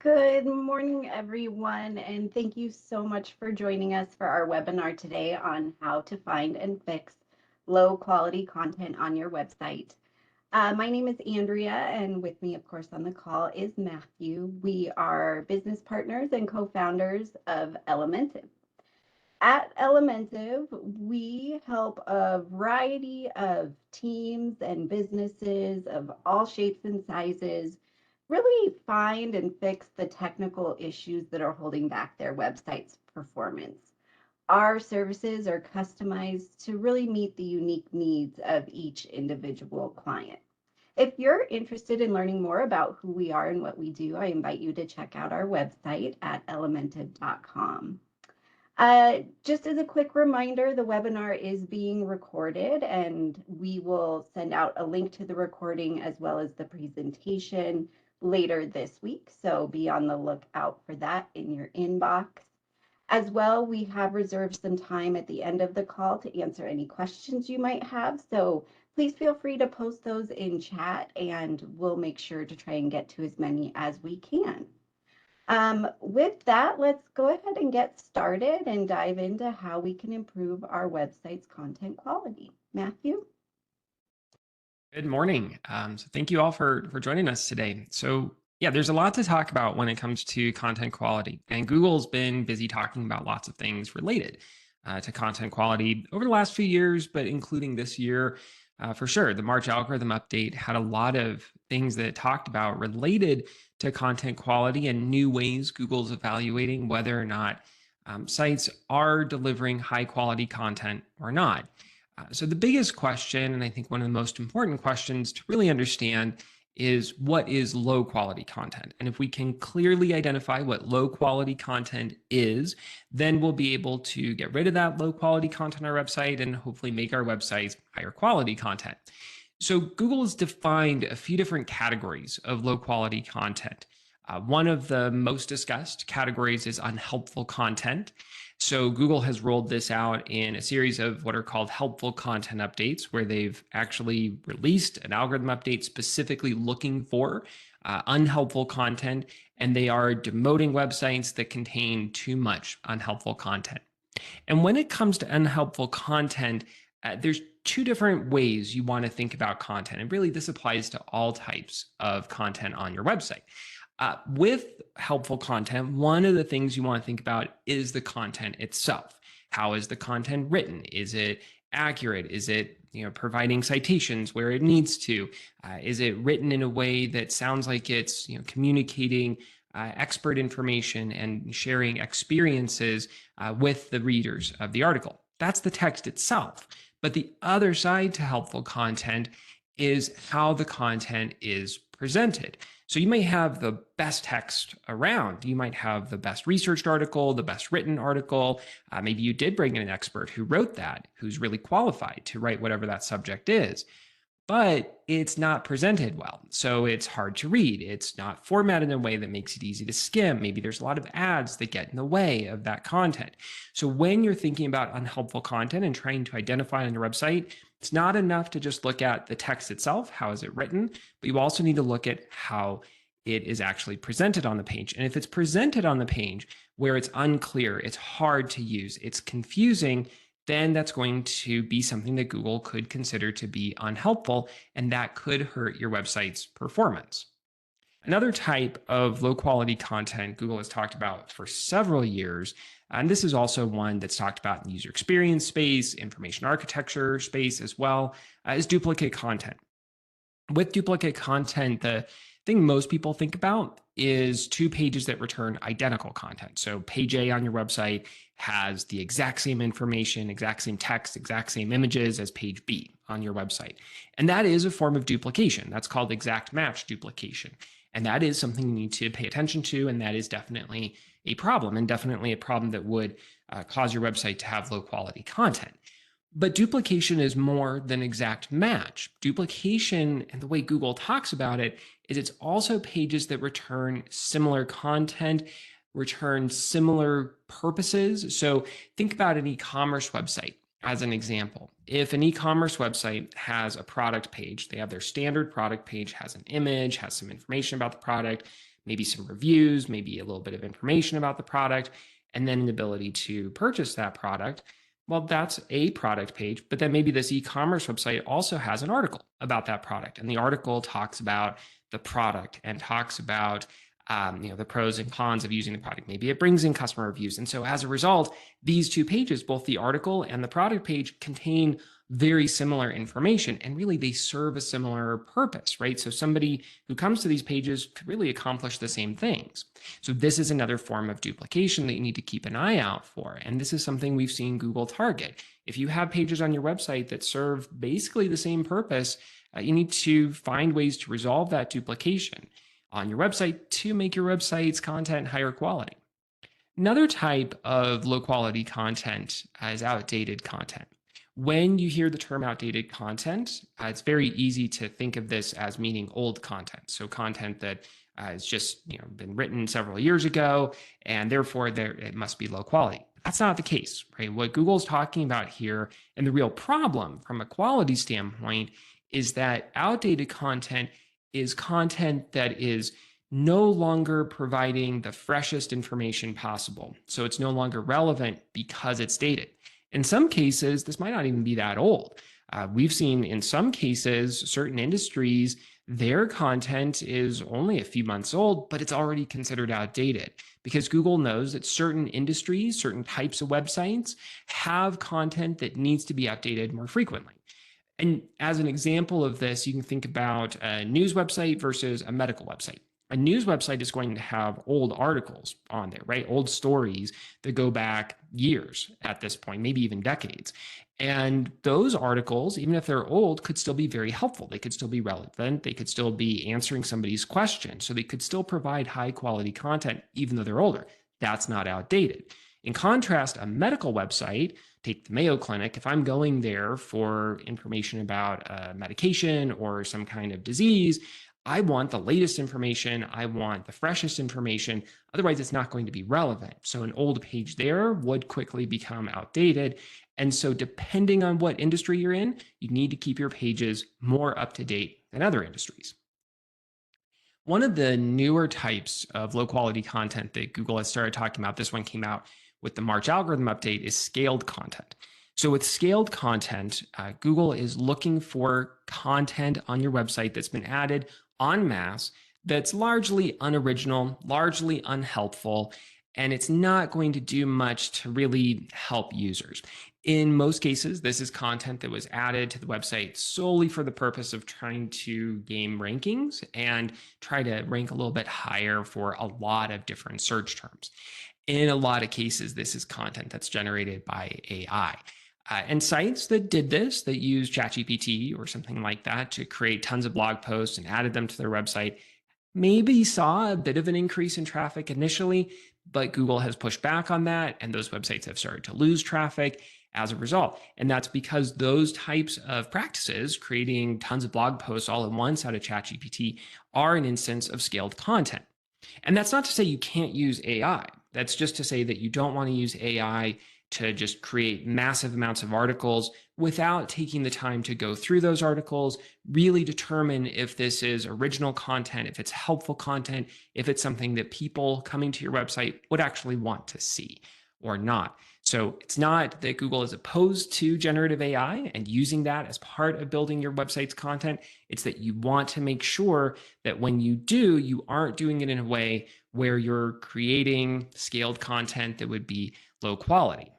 Good morning, everyone, and thank you so much for joining us for our webinar today on how to find and fix low quality content on your website. My name is Andrea, and with me, of course, on the call is Matthew. We are business partners and co-founders of Elementive. At Elementive, we help a variety of teams and businesses of all shapes and sizes really find and fix the technical issues that are holding back their website's performance. Our services are customized to really meet the unique needs of each individual client. If you're interested in learning more about who we are and what we do, I invite you to check out our website at elementive.com. Just as a quick reminder, the webinar is being recorded and we will send out a link to the recording as well as the presentation later this week. So be on the lookout for that in your inbox. As well, we have reserved some time at the end of the call to answer any questions you might have. So please feel free to post those in chat and we'll make sure to try and get to as many as we can. With that, let's go ahead and get started and dive into how we can improve our website's content quality. Matthew? Good morning. So thank you all for joining us today. So yeah, there's a lot to talk about when it comes to content quality, and Google's been busy talking about lots of things related to content quality over the last few years, but including this year. For sure, the March algorithm update had a lot of things that it talked about related to content quality and new ways Google's evaluating whether or not sites are delivering high quality content or not. So the biggest question, and I think one of the most important questions to really understand, is what is low quality content? And if we can clearly identify what low quality content is, then we'll be able to get rid of that low quality content on our website and hopefully make our websites higher quality content. So Google has defined a few different categories of low quality content. One of the most discussed categories is unhelpful content. So Google has rolled this out in a series of what are called helpful content updates, where they've actually released an algorithm update specifically looking for unhelpful content, and they are demoting websites that contain too much unhelpful content. And when it comes to unhelpful content, there's two different ways you want to think about content. And really, this applies to all types of content on your website. With helpful content, one of the things you want to think about is the content itself. How is the content written? Is it accurate? Is it providing citations where it needs to? Is it written in a way that sounds like it's communicating expert information and sharing experiences with the readers of the article? That's the text itself. But the other side to helpful content is how the content is presented. So you may have the best text around. You might have the best researched article, the best written article. Maybe you did bring in an expert who wrote that, who's really qualified to write whatever that subject is. But it's not presented well. So it's hard to read. It's not formatted in a way that makes it easy to skim. Maybe there's a lot of ads that get in the way of that content. So when you're thinking about unhelpful content and trying to identify it on your website, it's not enough to just look at the text itself. How is it written? But you also need to look at how it is actually presented on the page. And if it's presented on the page where it's unclear, it's hard to use, it's confusing, then that's going to be something that Google could consider to be unhelpful, and that could hurt your website's performance. Another type of low quality content Google has talked about for several years, and this is also one that's talked about in the user experience space, information architecture space as well, is duplicate content. With duplicate content, the thing most people think about is two pages that return identical content. So page A on your website has the exact same information, exact same text, exact same images as page B on your website. And that is a form of duplication. That's called exact match duplication. And that is something you need to pay attention to. And that is definitely a problem, and definitely a problem that would cause your website to have low quality content. But duplication is more than exact match. Duplication, and the way Google talks about it, is it's also pages that return similar content, return similar purposes. So think about an e-commerce website as an example. If an e-commerce website has a product page, they have their standard product page, has an image, has some information about the product, maybe some reviews, maybe a little bit of information about the product, and then an ability to purchase that product. Well, that's a product page, but then maybe this e-commerce website also has an article about that product. And the article talks about the product and talks about the pros and cons of using the product. Maybe it brings in customer reviews. And so as a result, these two pages, both the article and the product page, contain very similar information, and really they serve a similar purpose, right? So somebody who comes to these pages could really accomplish the same things. So this is another form of duplication that you need to keep an eye out for. And this is something we've seen Google target. If you have pages on your website that serve basically the same purpose, you need to find ways to resolve that duplication on your website to make your website's content higher quality. Another type of low quality content is outdated content. When you hear the term outdated content, it's very easy to think of this as meaning old content. So content that has just been written several years ago, and therefore it must be low quality. That's not the case, right? What Google's talking about here, and the real problem from a quality standpoint, is that outdated content is content that is no longer providing the freshest information possible. So it's no longer relevant because it's dated. In some cases, this might not even be that old. We've seen in some cases, certain industries, their content is only a few months old, but it's already considered outdated because Google knows that certain industries, certain types of websites have content that needs to be updated more frequently. And as an example of this, you can think about a news website versus a medical website. A news website is going to have old articles on there, right? Old stories that go back years at this point, maybe even decades. And those articles, even if they're old, could still be very helpful. They could still be relevant. They could still be answering somebody's question. So they could still provide high quality content, even though they're older. That's not outdated. In contrast, a medical website, take the Mayo Clinic, if I'm going there for information about a medication or some kind of disease, I want the latest information. I want the freshest information. Otherwise, it's not going to be relevant. So an old page there would quickly become outdated. And so depending on what industry you're in, you need to keep your pages more up to date than other industries. One of the newer types of low quality content that Google has started talking about, this one came out with the March algorithm update, is scaled content. So with scaled content, Google is looking for content on your website that's been added en masse that's largely unoriginal, largely unhelpful, and it's not going to do much to really help users. In most cases, this is content that was added to the website solely for the purpose of trying to gain rankings and try to rank a little bit higher for a lot of different search terms. In a lot of cases, this is content that's generated by AI. And sites that did this, that used ChatGPT or something like that to create tons of blog posts and added them to their website, maybe saw a bit of an increase in traffic initially, but Google has pushed back on that, and those websites have started to lose traffic as a result. And that's because those types of practices, creating tons of blog posts all at once out of ChatGPT, are an instance of scaled content. And that's not to say you can't use AI. That's just to say that you don't want to use AI to just create massive amounts of articles without taking the time to go through those articles, really determine if this is original content, if it's helpful content, if it's something that people coming to your website would actually want to see or not. So it's not that Google is opposed to generative AI and using that as part of building your website's content. It's that you want to make sure that when you do, you aren't doing it in a way where you're creating scaled content that would be low quality.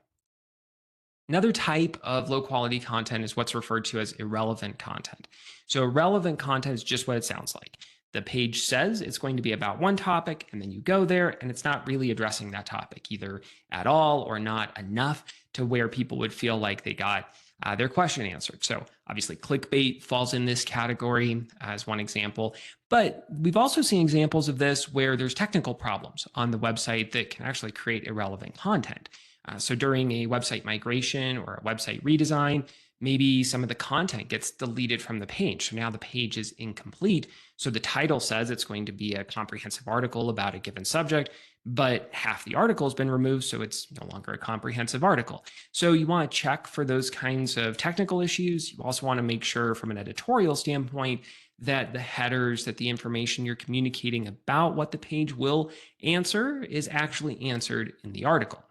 Another type of low quality content is what's referred to as irrelevant content. So irrelevant content is just what it sounds like. The page says it's going to be about one topic, and then you go there and it's not really addressing that topic either at all or not enough to where people would feel like they got their question answered. So obviously clickbait falls in this category as one example, but we've also seen examples of this where there's technical problems on the website that can actually create irrelevant content. So during a website migration or a website redesign, Maybe some of the content gets deleted from the page. So now the page is incomplete. So the title says it's going to be a comprehensive article about a given subject, but half the article has been removed. So it's no longer a comprehensive article. So you want to check for those kinds of technical issues. You also want to make sure, from an editorial standpoint, that the headers, that the information you're communicating about what the page will answer is actually answered in the article.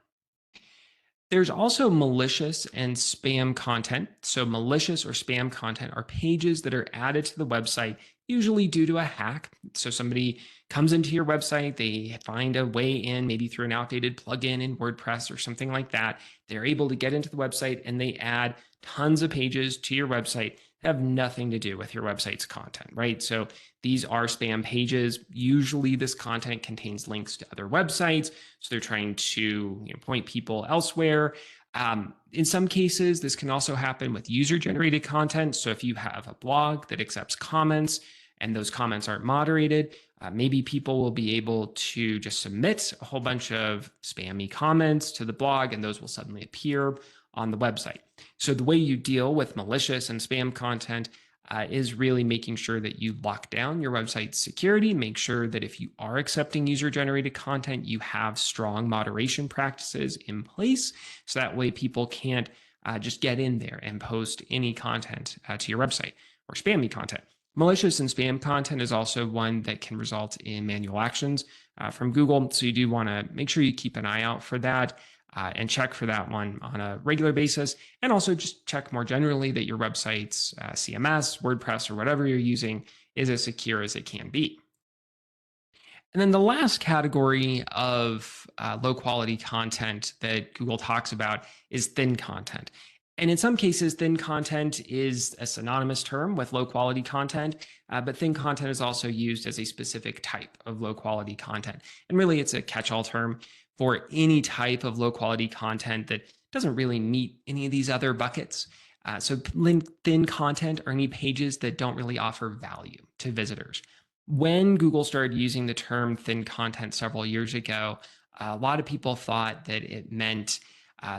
There's also malicious and spam content. So, malicious or spam content are pages that are added to the website, usually due to a hack. So, somebody comes into your website, they find a way in, maybe through an outdated plugin in WordPress or something like that. They're able to get into the website and they add tons of pages to your website that have nothing to do with your website's content, right? So, these are spam pages. Usually, this content contains links to other websites. So they're trying to point people elsewhere. In some cases, this can also happen with user-generated content. So if you have a blog that accepts comments and those comments aren't moderated, maybe people will be able to just submit a whole bunch of spammy comments to the blog, and those will suddenly appear on the website. So the way you deal with malicious and spam content is really making sure that you lock down your website's security, make sure that if you are accepting user-generated content, you have strong moderation practices in place. So that way people can't just get in there and post any content to your website or spammy content. Malicious and spam content is also one that can result in manual actions from Google. So you do want to make sure you keep an eye out for that. And check for that one on a regular basis. And also just check more generally that your website's CMS, WordPress, or whatever you're using is as secure as it can be. And then the last category of low quality content that Google talks about is thin content. And in some cases, thin content is a synonymous term with low quality content, but thin content is also used as a specific type of low quality content. And really, it's a catch all term for any type of low quality content that doesn't really meet any of these other buckets. So, thin content are any pages that don't really offer value to visitors. When Google started using the term thin content several years ago, a lot of people thought that it meant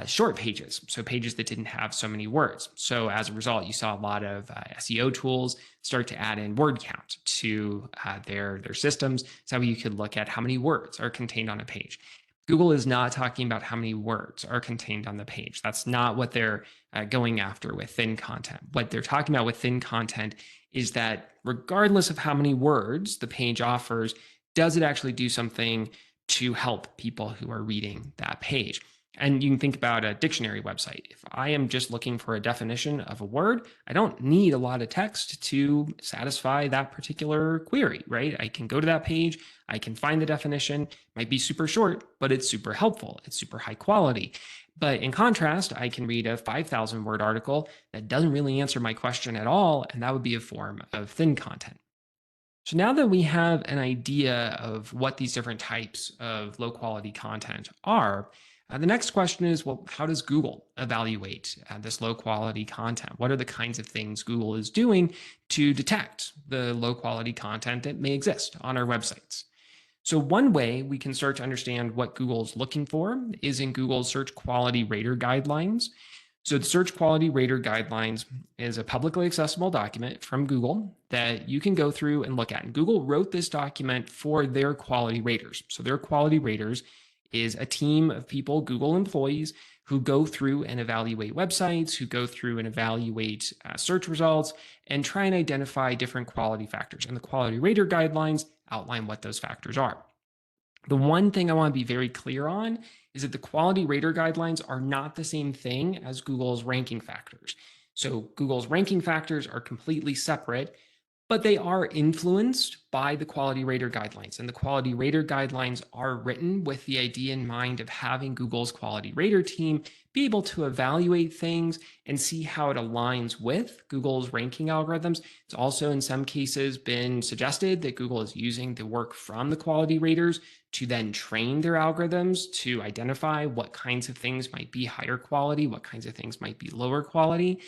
short pages, so pages that didn't have so many words. So as a result, you saw a lot of SEO tools start to add in word count to their systems, so you could look at how many words are contained on a page. Google is not talking about how many words are contained on the page. That's not what they're going after with thin content. What they're talking about with thin content is that regardless of how many words the page offers, does it actually do something to help people who are reading that page? And you can think about a dictionary website. If I am just looking for a definition of a word, I don't need a lot of text to satisfy that particular query, right? I can go to that page, I can find the definition, it might be super short, but it's super helpful, it's super high quality. But in contrast, I can read a 5,000 word article that doesn't really answer my question at all, and that would be a form of thin content. So now that we have an idea of what these different types of low quality content are, the next question is, well, how does Google evaluate this low quality content? What are the kinds of things Google is doing to detect the low quality content that may exist on our websites? So one way we can start to understand what Google's looking for is in Google's Search Quality Rater Guidelines. So the Search Quality Rater Guidelines is a publicly accessible document from Google that you can go through and look at. And Google wrote this document for their quality raters. So their quality raters is a team of people, Google employees, who go through and evaluate websites, who go through and evaluate search results, and try and identify different quality factors. And the Quality Rater Guidelines outline what those factors are. The one thing I want to be very clear on is that the Quality Rater Guidelines are not the same thing as Google's ranking factors. So Google's ranking factors are completely separate, but they are influenced by the Quality Rater Guidelines. And the Quality Rater Guidelines are written with the idea in mind of having Google's Quality Rater team be able to evaluate things and see how it aligns with Google's ranking algorithms. It's also in some cases been suggested that Google is using the work from the quality raters to then train their algorithms to identify what kinds of things might be higher quality, what kinds of things might be lower quality.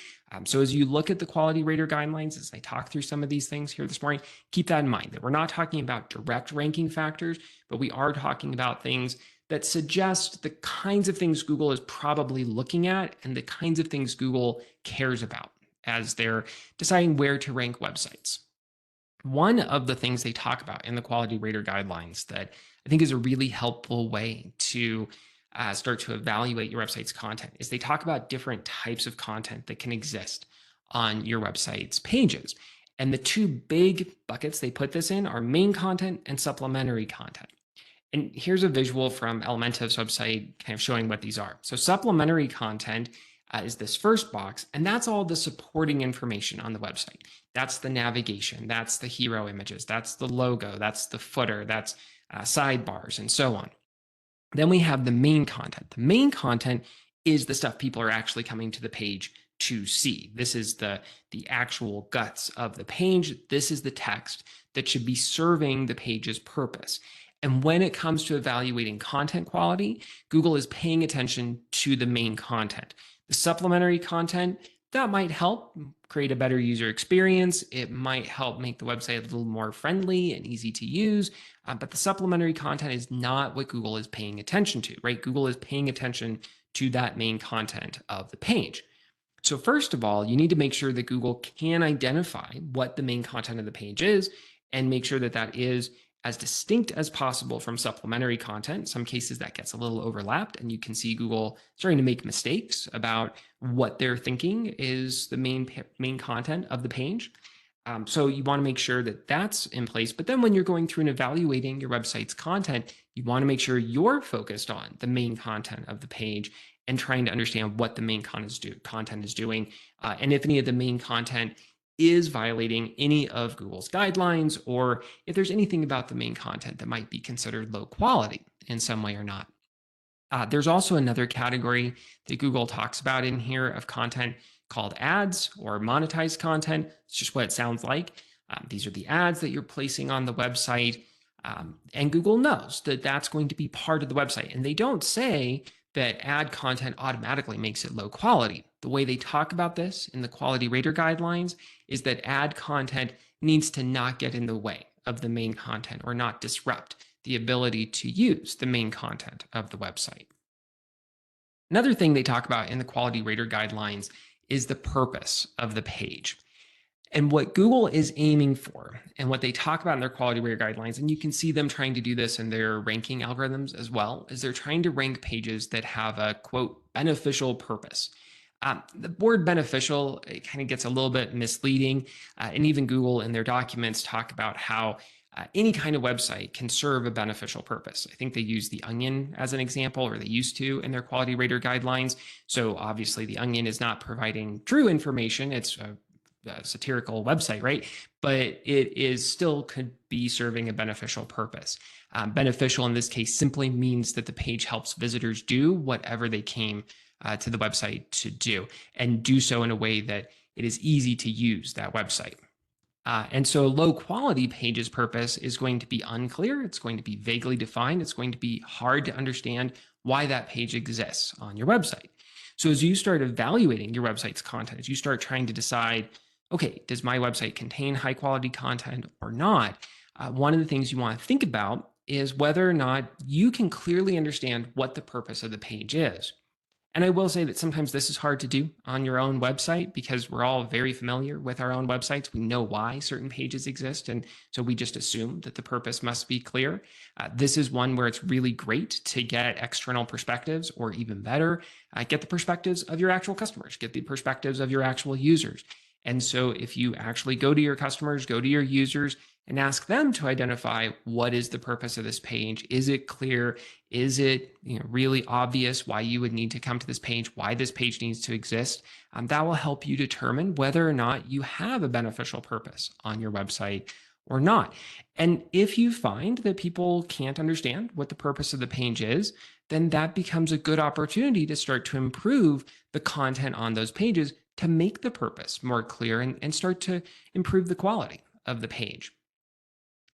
So as you look at the Quality Rater Guidelines, as I talk through some of these things here this morning, keep that in mind that we're not talking about direct ranking factors, but we are talking about things that suggest the kinds of things Google is probably looking at and the kinds of things Google cares about as they're deciding where to rank websites. One of the things they talk about in the quality rater guidelines that I think is a really helpful way to start to evaluate your website's content is they talk about different types of content that can exist on your website's pages. And the two big buckets they put this in are main content and supplementary content. And here's a visual from Elementive's website kind of showing what these are. So supplementary content is this first box, and that's all the supporting information on the website. That's the navigation, that's the hero images, that's the logo, that's the footer, that's sidebars, and so on. Then we have the main content. The main content is the stuff people are actually coming to the page to see. This is the actual guts of the page. This is the text that should be serving the page's purpose. And when it comes to evaluating content quality, Google is paying attention to the main content. The supplementary content, that might help create a better user experience. It might help make the website a little more friendly and easy to use. But the supplementary content is not what Google is paying attention to, right? Google is paying attention to that main content of the page. So first of all, you need to make sure that Google can identify what the main content of the page is and make sure that that is as distinct as possible from supplementary content. In some cases that gets a little overlapped and you can see Google starting to make mistakes about what they're thinking is the main content of the page. So you want to make sure that that's in place. But then when you're going through and evaluating your website's content, you want to make sure you're focused on the main content of the page and trying to understand what the main content is doing, and if any of the main content is violating any of Google's guidelines, or if there's anything about the main content that might be considered low quality in some way or not. There's also another category that Google talks about in here of content called ads or monetized content. It's just what it sounds like. These are the ads that you're placing on the website. And Google knows that that's going to be part of the website. And they don't say that ad content automatically makes it low quality. The way they talk about this in the quality rater guidelines is that ad content needs to not get in the way of the main content or not disrupt the ability to use the main content of the website. Another thing they talk about in the quality rater guidelines is the purpose of the page. And what Google is aiming for, and what they talk about in their quality rater guidelines, and you can see them trying to do this in their ranking algorithms as well, is they're trying to rank pages that have a, quote, beneficial purpose. The word beneficial, it kind of gets a little bit misleading. And even Google in their documents talk about how any kind of website can serve a beneficial purpose. I think they use the Onion as an example, or they used to in their quality rater guidelines. So obviously the Onion is not providing true information. It's a satirical website, right? But it is still could be serving a beneficial purpose. Beneficial in this case simply means that the page helps visitors do whatever they came to the website to do, and do so in a way that it is easy to use that website. And so low quality page's purpose is going to be unclear. It's going to be vaguely defined. It's going to be hard to understand why that page exists on your website. So as you start evaluating your website's content, as you start trying to decide, okay, does my website contain high quality content or not? One of the things you want to think about is whether or not you can clearly understand what the purpose of the page is. And I will say that sometimes this is hard to do on your own website because we're all very familiar with our own websites. We know why certain pages exist. And so we just assume that the purpose must be clear. This is one where it's really great to get external perspectives, or even better, get the perspectives of your actual customers, get the perspectives of your actual users. And so if you actually go to your customers, go to your users, and ask them to identify what is the purpose of this page. Is it clear? Is it really obvious why you would need to come to this page, why this page needs to exist? That will help you determine whether or not you have a beneficial purpose on your website or not. And if you find that people can't understand what the purpose of the page is, then that becomes a good opportunity to start to improve the content on those pages to make the purpose more clear and start to improve the quality of the page.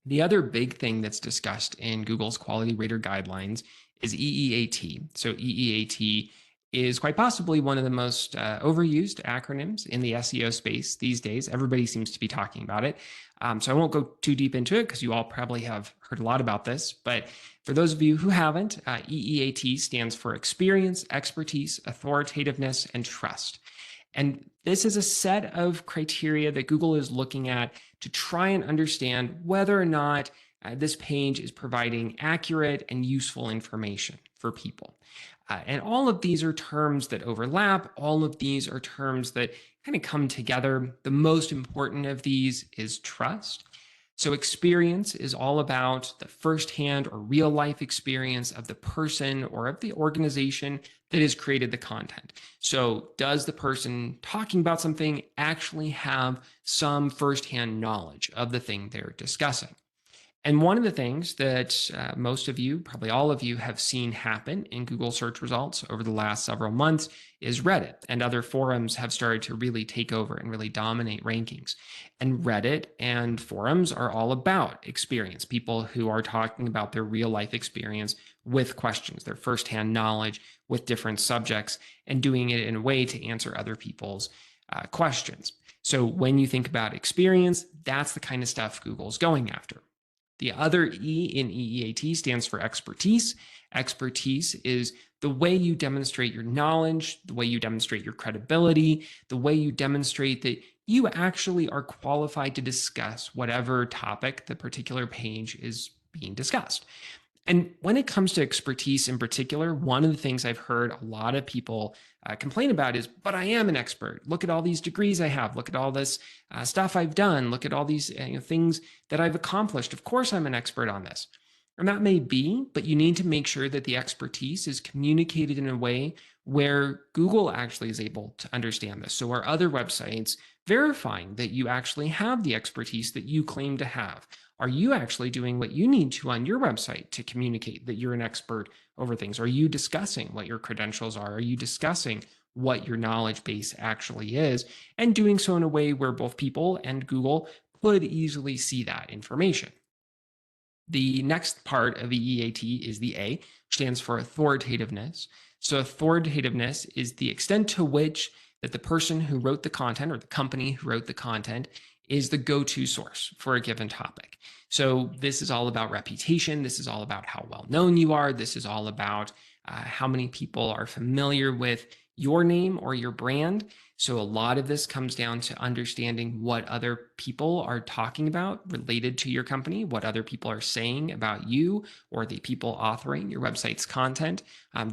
The other big thing that's discussed in Google's quality rater guidelines is EEAT. So EEAT is quite possibly one of the most overused acronyms in the SEO space these days. Everybody seems to be talking about it. So I won't go too deep into it because you all probably have heard a lot about this. But for those of you who haven't, EEAT stands for experience, expertise, authoritativeness, and trust. And this is a set of criteria that Google is looking at to try and understand whether or not this page is providing accurate and useful information for people. And all of these are terms that overlap. All of these are terms that kind of come together. The most important of these is trust. So experience is all about the firsthand or real life experience of the person or of the organization that has created the content. So does the person talking about something actually have some firsthand knowledge of the thing they're discussing? And one of the things that most of you, probably all of you, have seen happen in Google search results over the last several months is Reddit, and other forums have started to really take over and really dominate rankings. And Reddit and forums are all about experience, people who are talking about their real life experience with questions, their firsthand knowledge with different subjects, and doing it in a way to answer other people's questions. So when you think about experience, that's the kind of stuff Google's going after. The other E in EEAT stands for expertise. Expertise is the way you demonstrate your knowledge, the way you demonstrate your credibility, the way you demonstrate that you actually are qualified to discuss whatever topic the particular page is being discussed. And when it comes to expertise in particular, one of the things I've heard a lot of people complain about is, but I am an expert. Look at all these degrees I have. Look at all this stuff I've done. Look at all these things that I've accomplished. Of course, I'm an expert on this. And that may be, but you need to make sure that the expertise is communicated in a way where Google actually is able to understand this. So are other websites verifying that you actually have the expertise that you claim to have? Are you actually doing what you need to on your website to communicate that you're an expert over things? Are you discussing what your credentials are? Are you discussing what your knowledge base actually is? And doing so in a way where both people and Google could easily see that information. The next part of EEAT is the A, which stands for authoritativeness. So authoritativeness is the extent to which that the person who wrote the content or the company who wrote the content is the go-to source for a given topic. So this is all about reputation. This is all about how well known you are. This is all about how many people are familiar with your name or your brand. So a lot of this comes down to understanding what other people are talking about related to your company, what other people are saying about you or the people authoring your website's content.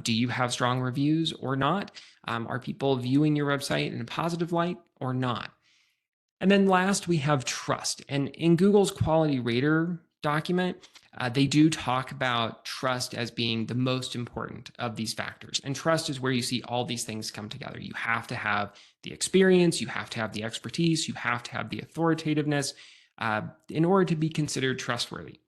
Do you have strong reviews or not? Are people viewing your website in a positive light or not? And then last, we have trust. And in Google's quality rater document, they do talk about trust as being the most important of these factors. And trust is where you see all these things come together. You have to have the experience, you have to have the expertise, you have to have the authoritativeness in order to be considered trustworthy.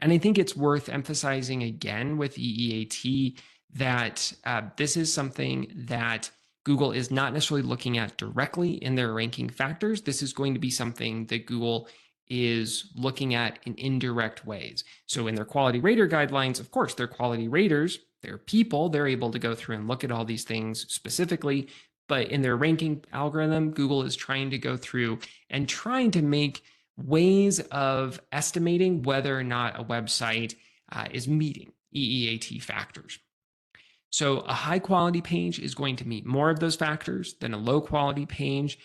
And I think it's worth emphasizing again with EEAT that this is something that Google is not necessarily looking at directly in their ranking factors. This is going to be something that Google is looking at in indirect ways. So in their quality rater guidelines, of course, they're quality raters, they're people, they're able to go through and look at all these things specifically. But in their ranking algorithm, Google is trying to go through and trying to make ways of estimating whether or not a website is meeting EEAT factors. So a high quality page is going to meet more of those factors than a low quality page.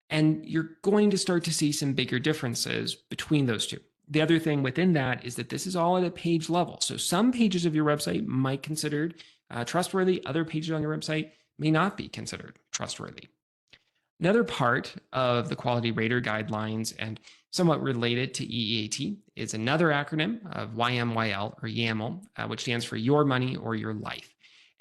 And you're going to start to see some bigger differences between those two. The other thing within that is that this is all at a page level. So some pages of your website might be considered trustworthy. Other pages on your website may not be considered trustworthy. Another part of the quality rater guidelines and somewhat related to EEAT is another acronym of YMYL or YAML, which stands for Your Money or Your Life.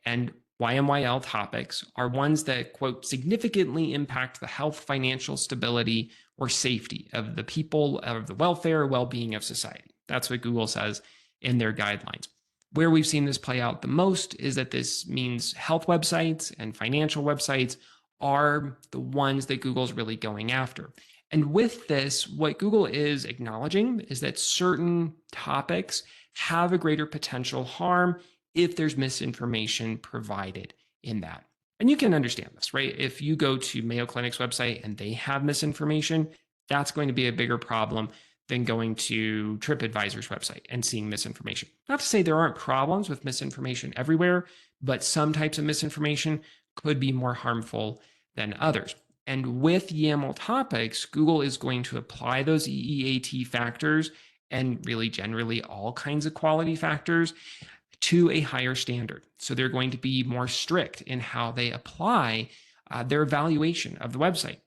And YMYL topics are ones that, quote, significantly impact the health, financial stability, or safety of the people, of the welfare or well-being of society. That's what Google says in their guidelines. Where we've seen this play out the most is that this means health websites and financial websites are the ones that Google's really going after. And with this, what Google is acknowledging is that certain topics have a greater potential harm if there's misinformation provided in that. And you can understand this, right? If you go to Mayo Clinic's website and they have misinformation, that's going to be a bigger problem than going to TripAdvisor's website and seeing misinformation. Not to say there aren't problems with misinformation everywhere, but some types of misinformation could be more harmful than others. And with YAML topics, Google is going to apply those EEAT factors and really generally all kinds of quality factors to a higher standard. So they're going to be more strict in how they apply their evaluation of the website.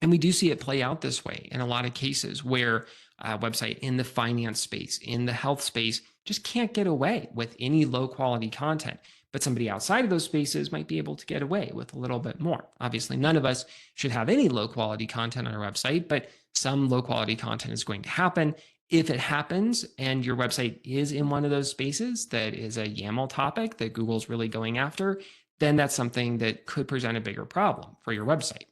And we do see it play out this way in a lot of cases where a website in the finance space, in the health space, just can't get away with any low quality content. But somebody outside of those spaces might be able to get away with a little bit more. Obviously, none of us should have any low quality content on our website, but some low quality content is going to happen. If it happens and your website is in one of those spaces that is a YAML topic that Google's really going after, then that's something that could present a bigger problem for your website.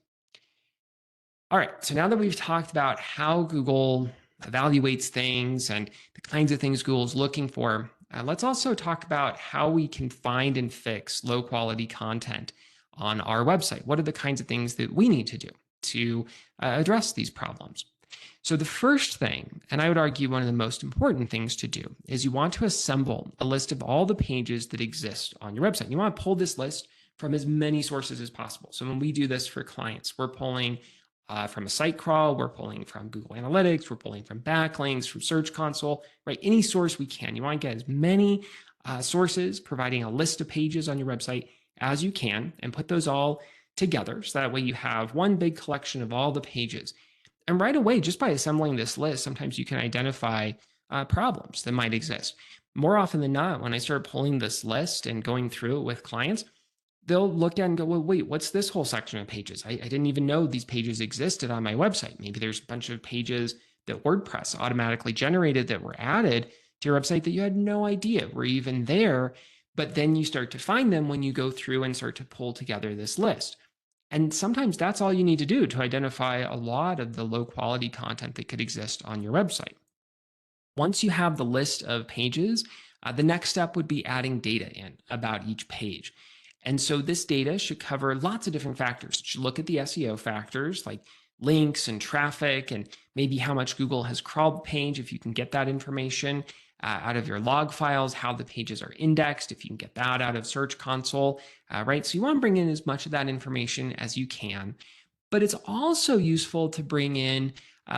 All right, so now that we've talked about how Google evaluates things and the kinds of things Google's looking for, let's also talk about how we can find and fix low quality content on our website. What are the kinds of things that we need to do to address these problems? So, the first thing, and I would argue one of the most important things to do, is you want to assemble a list of all the pages that exist on your website. You want to pull this list from as many sources as possible. So, when we do this for clients, we're pulling from a site crawl, we're pulling from Google Analytics, we're pulling from backlinks, from Search Console, right? Any source we can. You want to get as many sources providing a list of pages on your website as you can and put those all together. So that way you have one big collection of all the pages. And right away, just by assembling this list, sometimes you can identify problems that might exist. More often than not, when I start pulling this list and going through it with clients, they'll look at and go, well, wait, what's this whole section of pages? I didn't even know these pages existed on my website. Maybe there's a bunch of pages that WordPress automatically generated that were added to your website that you had no idea were even there. But then you start to find them when you go through and start to pull together this list. And sometimes that's all you need to do to identify a lot of the low quality content that could exist on your website. Once you have the list of pages, the next step would be adding data in about each page. And so this data should cover lots of different factors. It should look at the SEO factors like links and traffic and maybe how much Google has crawled the page, if you can get that information out of your log files, how the pages are indexed, if you can get that out of Search Console, right? So you want to bring in as much of that information as you can. But it's also useful to bring in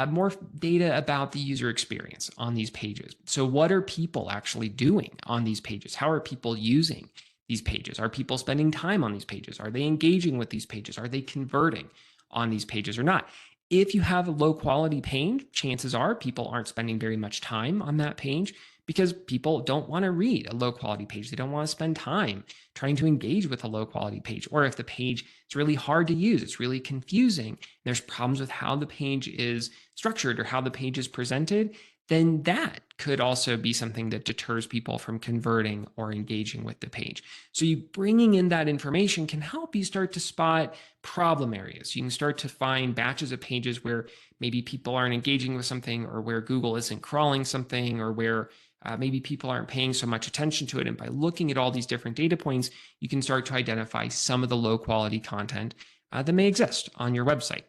more data about the user experience on these pages. So what are people actually doing on these pages? How are people using these pages? Are people spending time on these pages? Are they engaging with these pages? Are they converting on these pages or not? If you have a low quality page, chances are people aren't spending very much time on that page because people don't want to read a low quality page. They don't want to spend time trying to engage with a low quality page. Or if the page is really hard to use, it's really confusing, there's problems with how the page is structured or how the page is presented, then that could also be something that deters people from converting or engaging with the page. So you bringing in that information can help you start to spot problem areas. You can start to find batches of pages where maybe people aren't engaging with something or where Google isn't crawling something or where maybe people aren't paying so much attention to it. And by looking at all these different data points, you can start to identify some of the low quality content that may exist on your website.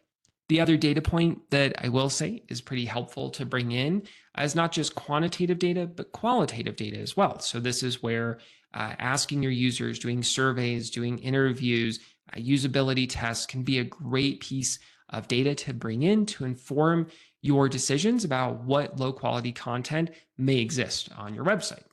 The other data point that I will say is pretty helpful to bring in is not just quantitative data, but qualitative data as well. So this is where asking your users, doing surveys, doing interviews, usability tests can be a great piece of data to bring in to inform your decisions about what low quality content may exist on your website.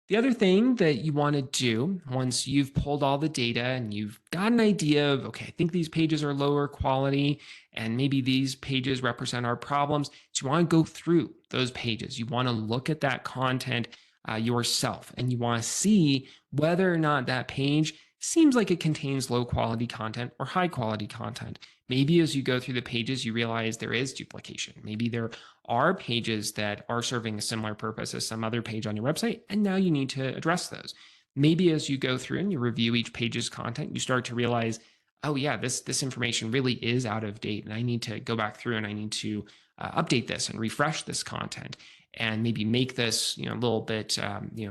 The other thing that you want to do once you've pulled all the data and you've got an idea of, okay, I think these pages are lower quality and maybe these pages represent our problems. So you want to go through those pages. You want to look at that content yourself and you want to see whether or not that page seems like it contains low quality content or high quality content. Maybe as you go through the pages, you realize there is duplication. Maybe there are pages that are serving a similar purpose as some other page on your website, and now you need to address those. Maybe as you go through and you review each page's content, you start to realize, oh yeah, this information really is out of date, and I need to go back through and I need to update this and refresh this content and maybe make this a little bit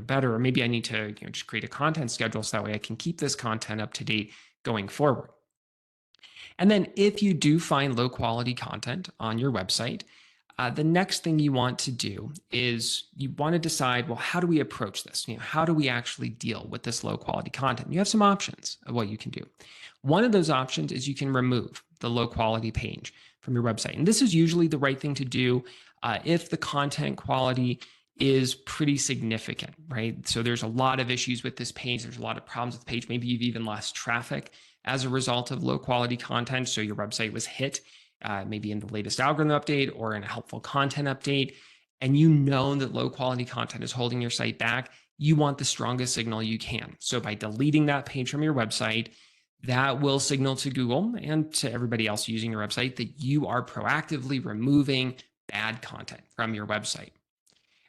better, or maybe I need to just create a content schedule so that way I can keep this content up to date going forward. And then if you do find low quality content on your website, the next thing you want to do is you want to decide, well, how do we approach this? How do we actually deal with this low quality content? You have some options of what you can do. One of those options is you can remove the low quality page from your website. And this is usually the right thing to do if the content quality is pretty significant, right? So there's a lot of issues with this page. There's a lot of problems with the page. Maybe you've even lost traffic as a result of low quality content. So your website was hit maybe in the latest algorithm update or in a helpful content update, and you know that low quality content is holding your site back. You want the strongest signal you can. So by deleting that page from your website, that will signal to Google and to everybody else using your website that you are proactively removing bad content from your website.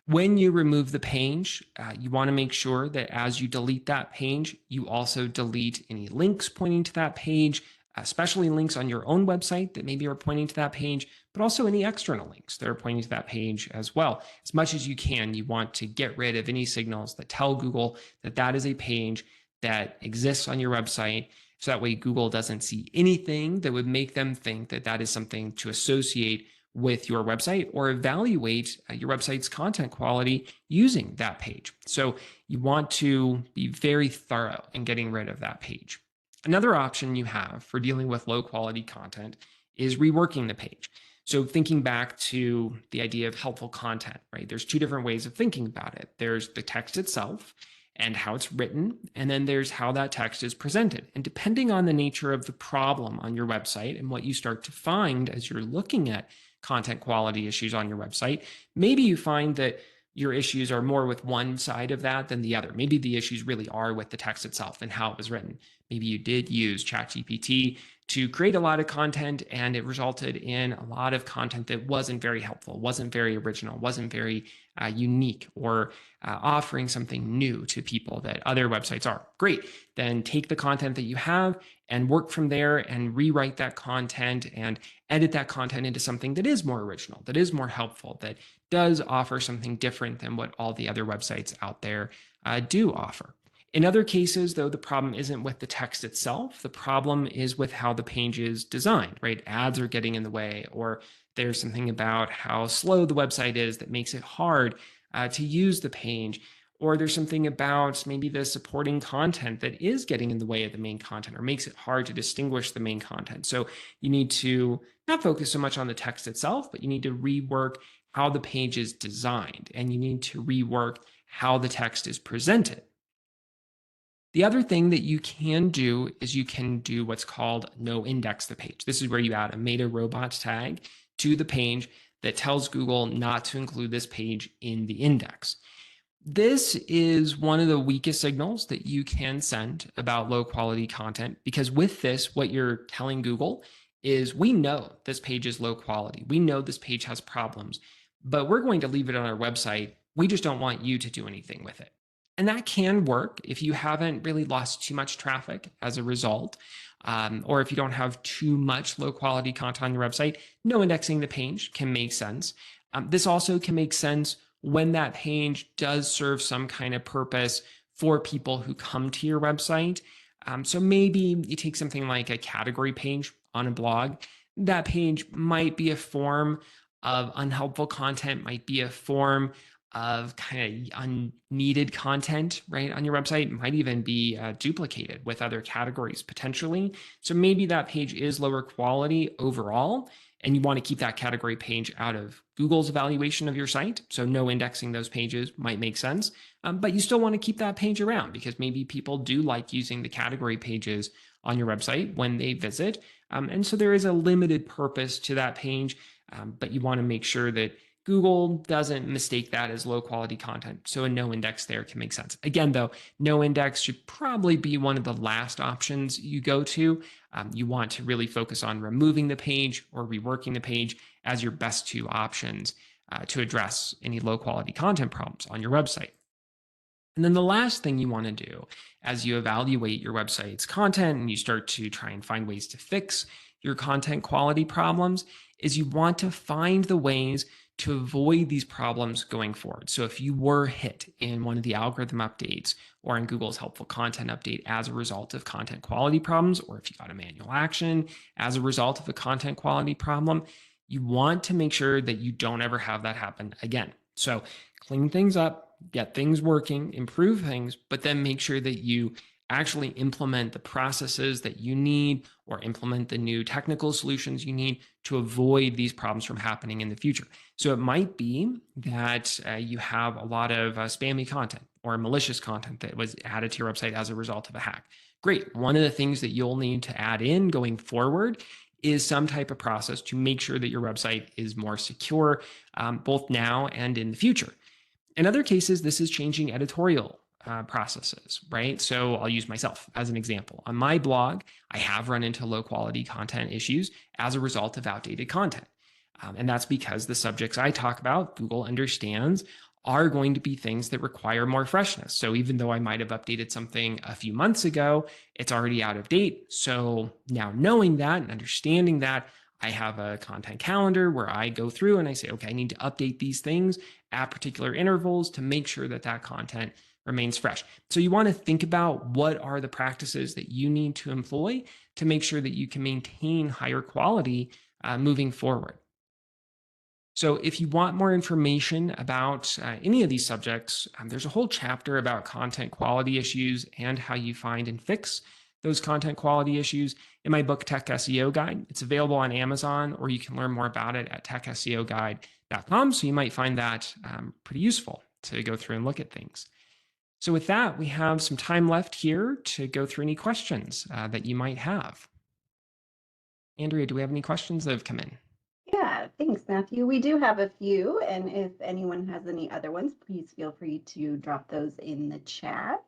When you remove the page, you want to make sure that as you delete that page, you also delete any links pointing to that page, especially links on your own website that maybe are pointing to that page, but also any external links that are pointing to that page as well. As much as you can, you want to get rid of any signals that tell Google that that is a page that exists on your website. So that way Google doesn't see anything that would make them think that that is something to associate with your website or evaluate your website's content quality using that page. So you want to be very thorough in getting rid of that page. Another option you have for dealing with low quality content is reworking the page. So thinking back to the idea of helpful content, right? There's two different ways of thinking about it. There's the text itself and how it's written, and then there's how that text is presented. And depending on the nature of the problem on your website and what you start to find as you're looking at content quality issues on your website, maybe you find that your issues are more with one side of that than the other. Maybe the issues really are with the text itself and how it was written. Maybe you did use ChatGPT to create a lot of content and it resulted in a lot of content that wasn't very helpful, wasn't very original, wasn't very unique, or offering something new to people that other websites are. Great. Then take the content that you have and work from there and rewrite that content and edit that content into something that is more original, that is more helpful, that does offer something different than what all the other websites out there do offer. In other cases, though, the problem isn't with the text itself. The problem is with how the page is designed, right? Ads are getting in the way, or there's something about how slow the website is that makes it hard to use the page, or there's something about maybe the supporting content that is getting in the way of the main content or makes it hard to distinguish the main content. So you need to not focus so much on the text itself, but you need to rework how the page is designed, and you need to rework how the text is presented. The other thing that you can do is you can do what's called no index the page. This is where you add a meta robots tag to the page that tells Google not to include this page in the index. This is one of the weakest signals that you can send about low quality content, because with this, what you're telling Google is, we know this page is low quality. We know this page has problems, but we're going to leave it on our website. We just don't want you to do anything with it. And that can work if you haven't really lost too much traffic as a result, or if you don't have too much low quality content on your website. No indexing the page can make sense. This also can make sense when that page does serve some kind of purpose for people who come to your website. So maybe you take something like a category page on a blog. That page might be a form of unhelpful content, might be a form of kind of unneeded content, right, on your website. It might even be duplicated with other categories potentially. So maybe that page is lower quality overall, and you want to keep that category page out of Google's evaluation of your site. So no indexing those pages might make sense, but you still want to keep that page around because maybe people do like using the category pages on your website when they visit. And so there is a limited purpose to that page, but you want to make sure that Google doesn't mistake that as low quality content. So a no index there can make sense. Again, though, no index should probably be one of the last options you go to. You want to really focus on removing the page or reworking the page as your best two options to address any low quality content problems on your website. And then the last thing you want to do as you evaluate your website's content and you start to try and find ways to fix your content quality problems is you want to find the ways to avoid these problems going forward. So if you were hit in one of the algorithm updates or in Google's helpful content update as a result of content quality problems, or if you got a manual action as a result of a content quality problem, you want to make sure that you don't ever have that happen again. So clean things up, get things working, improve things, but then make sure that you actually implement the processes that you need or implement the new technical solutions you need to avoid these problems from happening in the future. So it might be that you have a lot of spammy content or malicious content that was added to your website as a result of a hack. Great. One of the things that you'll need to add in going forward is some type of process to make sure that your website is more secure, both now and in the future. In other cases, this is changing editorial processes, right? So I'll use myself as an example. On my blog, I have run into low quality content issues as a result of outdated content. And that's because the subjects I talk about, Google understands, are going to be things that require more freshness. So even though I might have updated something a few months ago, it's already out of date. So now knowing that and understanding that, I have a content calendar where I go through and I say, okay, I need to update these things at particular intervals to make sure that that content remains fresh. So you want to think about what are the practices that you need to employ to make sure that you can maintain higher quality moving forward. So if you want more information about any of these subjects, there's a whole chapter about content quality issues and how you find and fix those content quality issues in my book, Tech SEO Guide. It's available on Amazon, or you can learn more about it at techseoguide.com. So you might find that pretty useful to go through and look at things. So with that, we have some time left here to go through any questions that you might have. Andrea, do we have any questions that have come in? Yeah, thanks, Matthew. We do have a few, and if anyone has any other ones, please feel free to drop those in the chat.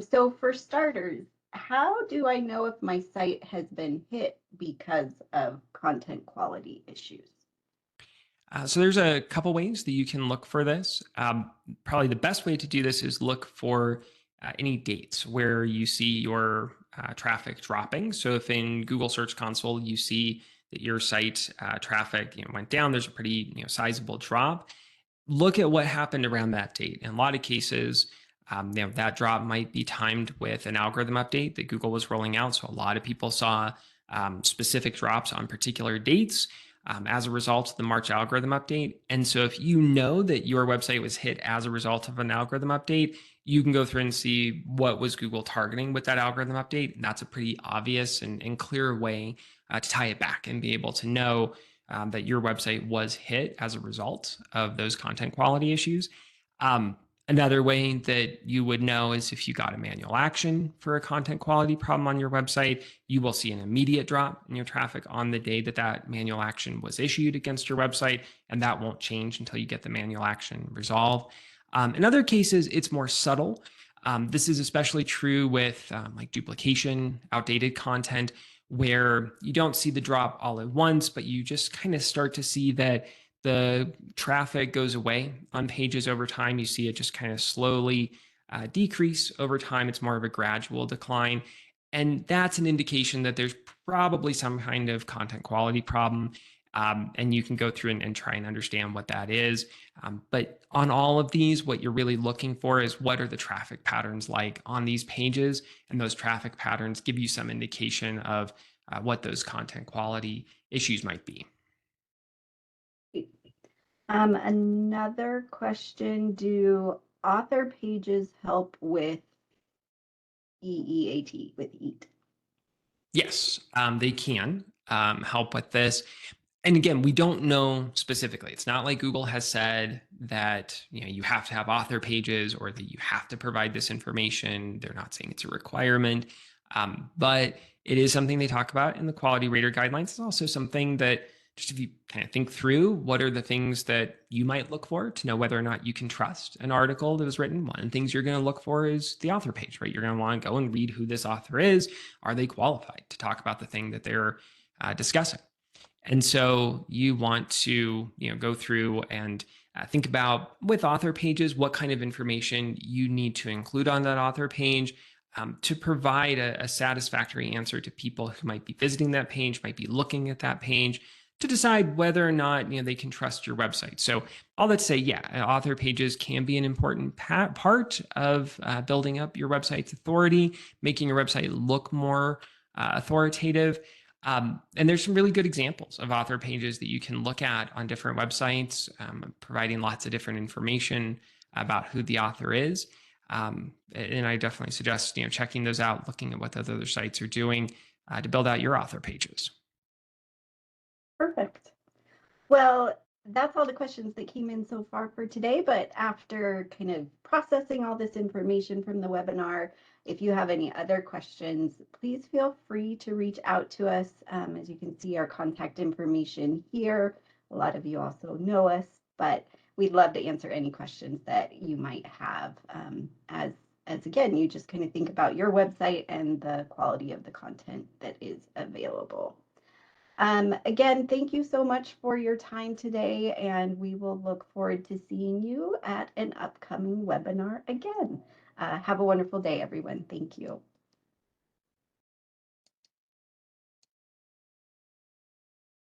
So for starters, how do I know if my site has been hit because of content quality issues? So there's a couple ways that you can look for this. Probably the best way to do this is look for any dates where you see your traffic dropping. So if in Google Search Console you see that your site traffic went down, there's a pretty sizable drop. Look at what happened around that date. In a lot of cases, that drop might be timed with an algorithm update that Google was rolling out. So a lot of people saw specific drops on particular dates as a result of the March algorithm update. And so if you know that your website was hit as a result of an algorithm update, you can go through and see what was Google targeting with that algorithm update. And that's a pretty obvious and clear way to tie it back and be able to know that your website was hit as a result of those content quality issues. Another way that you would know is if you got a manual action for a content quality problem on your website, you will see an immediate drop in your traffic on the day that that manual action was issued against your website, and that won't change until you get the manual action resolved. In other cases, it's more subtle. This is especially true with like duplication, outdated content, where you don't see the drop all at once, but you just kind of start to see that the traffic goes away on pages over time. You see it just kind of slowly decrease over time. It's more of a gradual decline. And that's an indication that there's probably some kind of content quality problem. And you can go through and try and understand what that is. But on all of these, what you're really looking for is what are the traffic patterns like on these pages? And those traffic patterns give you some indication of what those content quality issues might be. Another question, do author pages help with EEAT, with EAT? Yes, they can help with this. And again, we don't know specifically. It's not like Google has said that you have to have author pages or that you have to provide this information. They're not saying it's a requirement, but it is something they talk about in the quality rater guidelines. It's also something that just if you kind of think through what are the things that you might look for to know whether or not you can trust an article that was written, one of the things you're going to look for is the author page, right? You're going to want to go and read who this author is. Are they qualified to talk about the thing that they're discussing? And so you want to go through and think about with author pages, what kind of information you need to include on that author page. to provide a satisfactory answer to people who might be visiting that page, might be looking at that page, to decide whether or not they can trust your website. So all that to say, yeah, author pages can be an important part of building up your website's authority, making your website look more authoritative. And there's some really good examples of author pages that you can look at on different websites, providing lots of different information about who the author is. And I definitely suggest checking those out, looking at what the other sites are doing to build out your author pages. Perfect. Well, that's all the questions that came in so far for today. But after kind of processing all this information from the webinar, if you have any other questions, please feel free to reach out to us. As you can see, our contact information here. A lot of you also know us, but we'd love to answer any questions that you might have as again, you just kind of think about your website and the quality of the content that is available. Again, thank you so much for your time today, and we will look forward to seeing you at an upcoming webinar again. Have a wonderful day, everyone. Thank you.